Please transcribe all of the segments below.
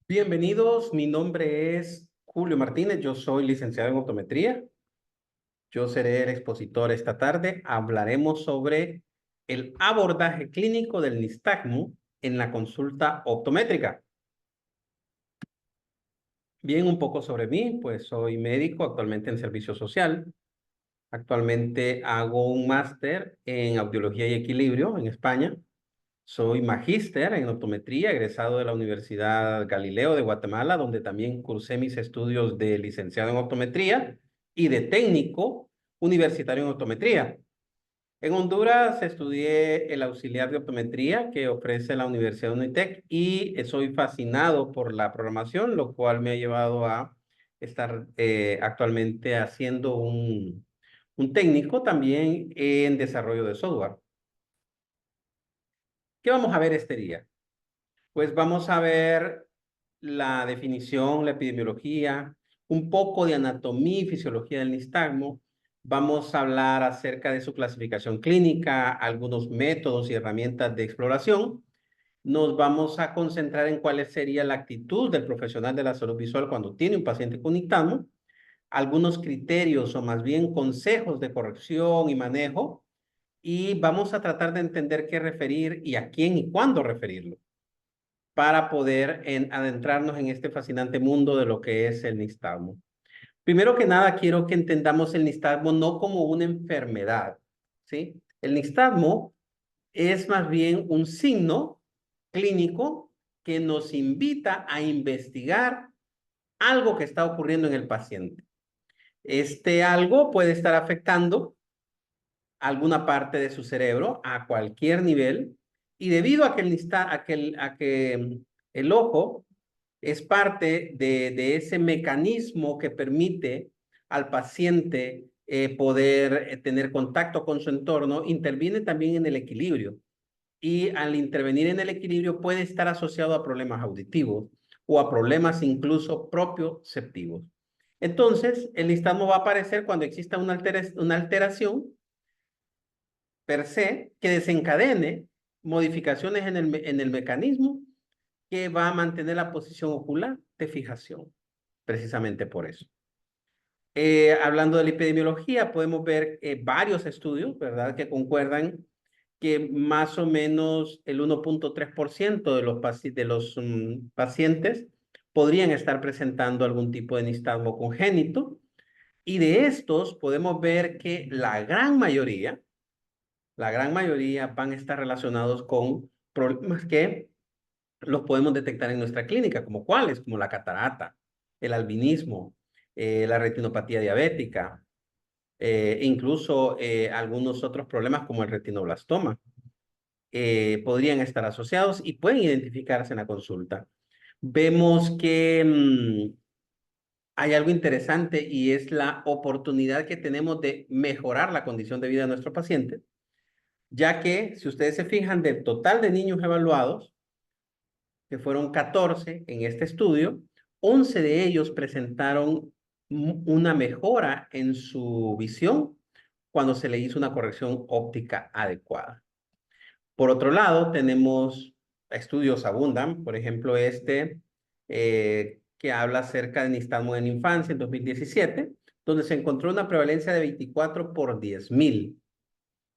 Bienvenidos, mi nombre es Julio Martínez, yo soy licenciado en optometría. Yo seré el expositor esta tarde. Hablaremos sobre el abordaje clínico del nistagmo en la consulta optométrica. Bien, un poco sobre mí, pues soy médico actualmente en servicio social. Actualmente hago un máster en audiología y equilibrio en España. Soy magíster en optometría, egresado de la Universidad Galileo de Guatemala, donde también cursé mis estudios de licenciado en optometría y de técnico universitario en optometría. En Honduras estudié el auxiliar de optometría que ofrece la Universidad de UNITEC y soy fascinado por la programación, lo cual me ha llevado a estar actualmente haciendo un técnico también en desarrollo de software. ¿Qué vamos a ver este día? Pues vamos a ver la definición, la epidemiología, un poco de anatomía y fisiología del nistagmo. Vamos a hablar acerca de su clasificación clínica, algunos métodos y herramientas de exploración. Nos vamos a concentrar en cuál sería la actitud del profesional de la salud visual cuando tiene un paciente con nistagmo, algunos criterios o más bien consejos de corrección y manejo, y vamos a tratar de entender qué referir y a quién y cuándo referirlo para poder adentrarnos en este fascinante mundo de lo que es el nistagmo. Primero que nada, quiero que entendamos el nistagmo no como una enfermedad, ¿sí? El nistagmo es más bien un signo clínico que nos invita a investigar algo que está ocurriendo en el paciente. Este algo puede estar afectando alguna parte de su cerebro a cualquier nivel y debido a que el ojo es parte de ese mecanismo que permite al paciente poder tener contacto con su entorno, interviene también en el equilibrio. Y al intervenir en el equilibrio puede estar asociado a problemas auditivos o a problemas incluso propioceptivos. Entonces, el nistagmo va a aparecer cuando exista una alteración per se que desencadene modificaciones en el mecanismo que va a mantener la posición ocular de fijación, precisamente por eso. Hablando de la epidemiología, podemos ver varios estudios, ¿verdad?, que concuerdan que más o menos el 1,3% de los pacientes podrían estar presentando algún tipo de nistagmo congénito, y de estos podemos ver que la gran mayoría van a estar relacionados con problemas que los podemos detectar en nuestra clínica, como cuáles, como la catarata, el albinismo, la retinopatía diabética, incluso algunos otros problemas como el retinoblastoma. Podrían estar asociados y pueden identificarse en la consulta. Vemos que hay algo interesante y es la oportunidad que tenemos de mejorar la condición de vida de nuestro paciente, ya que si ustedes se fijan del total de niños evaluados, que fueron 14 en este estudio, 11 de ellos presentaron una mejora en su visión cuando se le hizo una corrección óptica adecuada. Por otro lado, tenemos estudios abundan, por ejemplo, que habla acerca de nistagmo en infancia en 2017, donde se encontró una prevalencia de 24 por 10,000.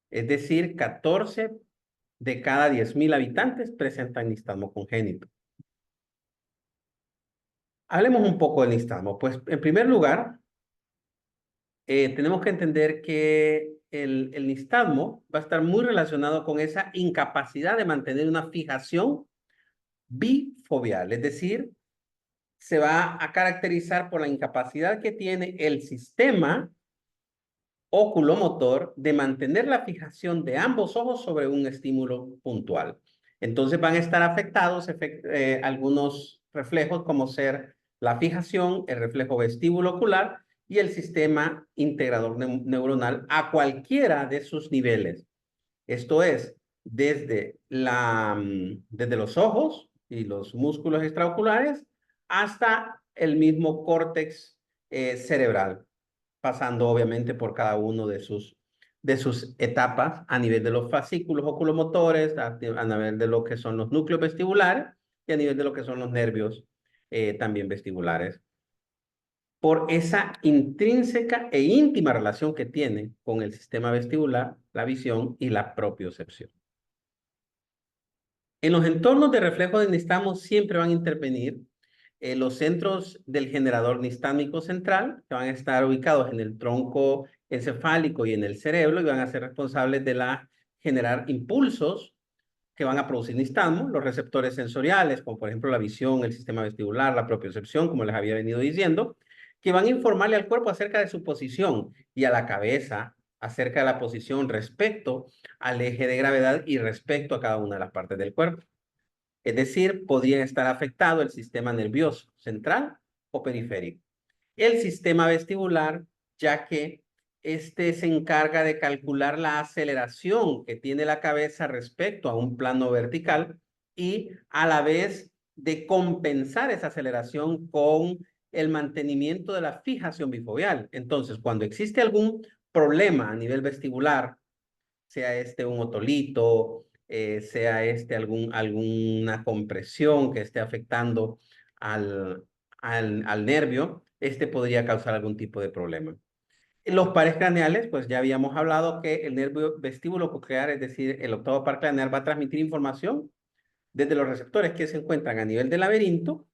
Es decir, 14 de cada 10,000 habitantes presentan nistagmo congénito. Hablemos un poco del nistagmo. Pues, en primer lugar, tenemos que entender que el nistagmo va a estar muy relacionado con esa incapacidad de mantener una fijación bifoveal, es decir, se va a caracterizar por la incapacidad que tiene el sistema oculomotor de mantener la fijación de ambos ojos sobre un estímulo puntual. Entonces van a estar afectados algunos reflejos como ser la fijación, el reflejo vestíbulo ocular y el sistema integrador neuronal a cualquiera de sus niveles. Esto es, desde los ojos y los músculos extraoculares hasta el mismo córtex cerebral, pasando obviamente por cada uno de sus etapas a nivel de los fascículos oculomotores, a nivel de lo que son los núcleos vestibulares y a nivel de lo que son los nervios también vestibulares, por esa intrínseca e íntima relación que tiene con el sistema vestibular, la visión y la propiocepción. En los entornos de reflejo de nistagmo siempre van a intervenir los centros del generador nistámico central, que van a estar ubicados en el tronco encefálico y en el cerebro, y van a ser responsables de generar impulsos que van a producir nistagmo, los receptores sensoriales, como por ejemplo la visión, el sistema vestibular, la propiocepción, como les había venido diciendo, que van a informarle al cuerpo acerca de su posición y a la cabeza acerca de la posición respecto al eje de gravedad y respecto a cada una de las partes del cuerpo. Es decir, podría estar afectado el sistema nervioso central o periférico. El sistema vestibular, ya que este se encarga de calcular la aceleración que tiene la cabeza respecto a un plano vertical y a la vez de compensar esa aceleración con el mantenimiento de la fijación bifoveal. Entonces, cuando existe algún problema a nivel vestibular, sea este un otolito, sea este alguna compresión que esté afectando al nervio, este podría causar algún tipo de problema. En los pares craneales, pues ya habíamos hablado que el nervio vestíbulo coclear, es decir, el octavo par craneal, va a transmitir información desde los receptores que se encuentran a nivel del laberinto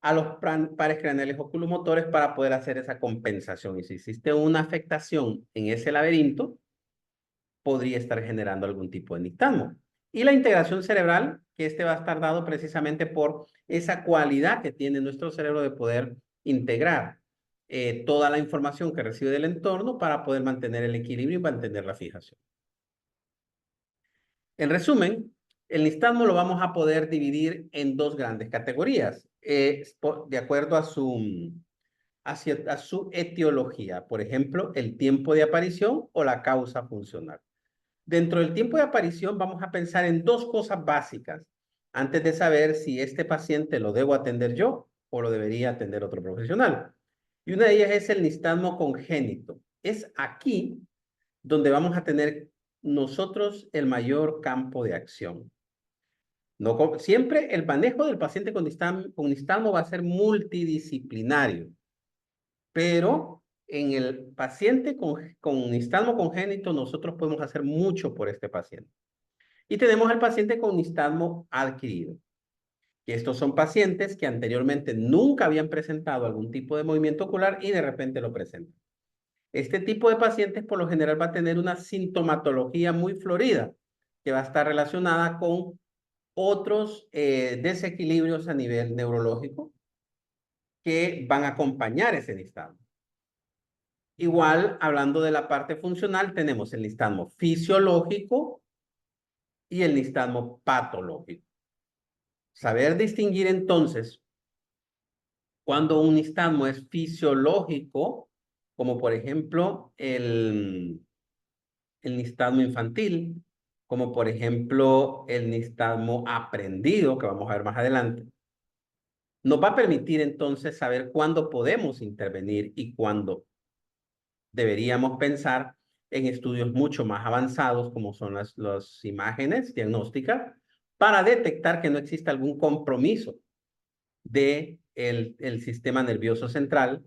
a los pares craneales oculomotores para poder hacer esa compensación. Y si existe una afectación en ese laberinto, podría estar generando algún tipo de nistagmo. Y la integración cerebral, que este va a estar dado precisamente por esa cualidad que tiene nuestro cerebro de poder integrar toda la información que recibe del entorno para poder mantener el equilibrio y mantener la fijación. En resumen, el nistagmo lo vamos a poder dividir en dos grandes categorías, de acuerdo a su etiología. Por ejemplo, el tiempo de aparición o la causa funcional. Dentro del tiempo de aparición vamos a pensar en dos cosas básicas antes de saber si este paciente lo debo atender yo o lo debería atender otro profesional. Y una de ellas es el nistagmo congénito. Es aquí donde vamos a tener nosotros el mayor campo de acción. No, siempre el manejo del paciente con nistagmo va a ser multidisciplinario, pero en el paciente con nistagmo congénito nosotros podemos hacer mucho por este paciente. Y tenemos al paciente con nistagmo adquirido, que estos son pacientes que anteriormente nunca habían presentado algún tipo de movimiento ocular y de repente lo presentan. Este tipo de pacientes por lo general va a tener una sintomatología muy florida, que va a estar relacionada con otros desequilibrios a nivel neurológico que van a acompañar ese nistagmo. Igual, hablando de la parte funcional, tenemos el nistagmo fisiológico y el nistagmo patológico. Saber distinguir entonces cuando un nistagmo es fisiológico, como por ejemplo el nistagmo infantil, como por ejemplo el nistagmo aprendido, que vamos a ver más adelante, nos va a permitir entonces saber cuándo podemos intervenir y cuándo deberíamos pensar en estudios mucho más avanzados, como son las imágenes diagnósticas, para detectar que no existe algún compromiso del sistema nervioso central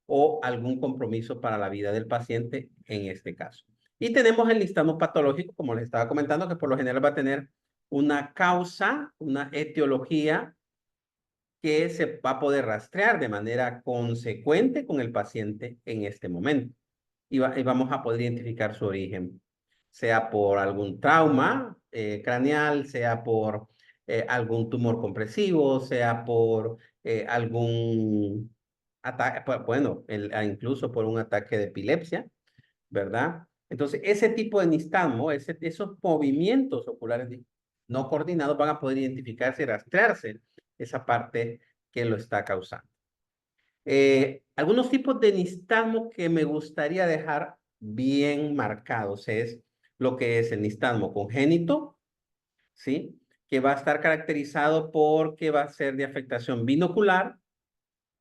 o algún compromiso para la vida del paciente en este caso. Y tenemos el nistagmo patológico, como les estaba comentando, que por lo general va a tener una causa, una etiología que se va a poder rastrear de manera consecuente con el paciente en este momento. Y vamos a poder identificar su origen, sea por algún trauma craneal, sea por algún tumor compresivo, sea por algún ataque, bueno, incluso por un ataque de epilepsia, ¿verdad? Entonces, ese tipo de nistagmo, esos movimientos oculares no coordinados van a poder identificarse y rastrearse esa parte que lo está causando. Algunos tipos de nistagmo que me gustaría dejar bien marcados es lo que es el nistagmo congénito, ¿sí? Que va a estar caracterizado porque va a ser de afectación binocular,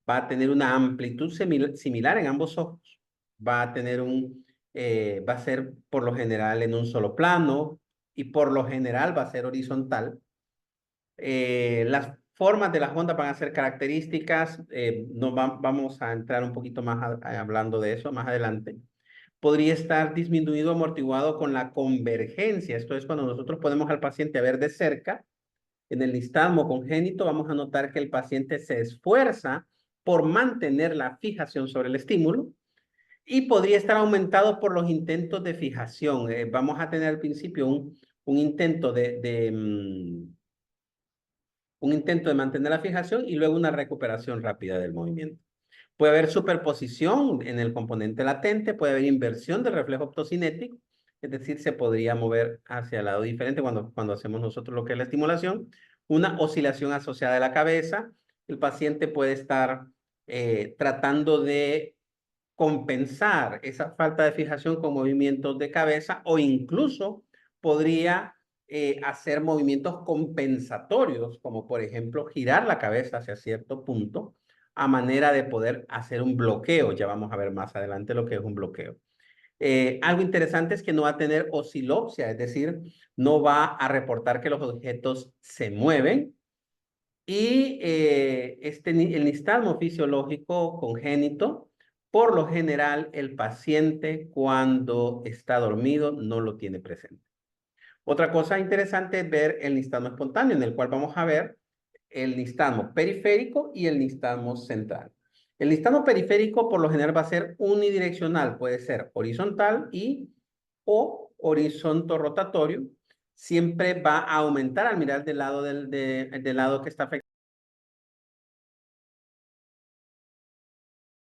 va a tener una amplitud similar en ambos ojos, va a tener va a ser por lo general en un solo plano y por lo general va a ser horizontal. formas de las ondas van a ser características. Vamos a entrar un poquito más hablando de eso más adelante. Podría estar disminuido o amortiguado con la convergencia. Esto es cuando nosotros ponemos al paciente a ver de cerca. En el nistagmo congénito vamos a notar que el paciente se esfuerza por mantener la fijación sobre el estímulo y podría estar aumentado por los intentos de fijación. Vamos a tener al principio un intento un intento de mantener la fijación y luego una recuperación rápida del movimiento. Puede haber superposición en el componente latente, puede haber inversión del reflejo optocinético, es decir, se podría mover hacia el lado diferente cuando hacemos nosotros lo que es la estimulación. Una oscilación asociada de la cabeza, el paciente puede estar tratando de compensar esa falta de fijación con movimientos de cabeza o incluso podría hacer movimientos compensatorios, como por ejemplo girar la cabeza hacia cierto punto a manera de poder hacer un bloqueo. Ya vamos a ver más adelante lo que es un bloqueo. Algo interesante es que no va a tener oscilopsia, es decir, no va a reportar que los objetos se mueven. Y el nistagmo fisiológico congénito, por lo general, el paciente cuando está dormido no lo tiene presente. Otra cosa interesante es ver el nistagmo espontáneo, en el cual vamos a ver el nistagmo periférico y el nistagmo central. El nistagmo periférico por lo general va a ser unidireccional, puede ser horizontal o horizonto rotatorio. Siempre va a aumentar al mirar del lado que está afectado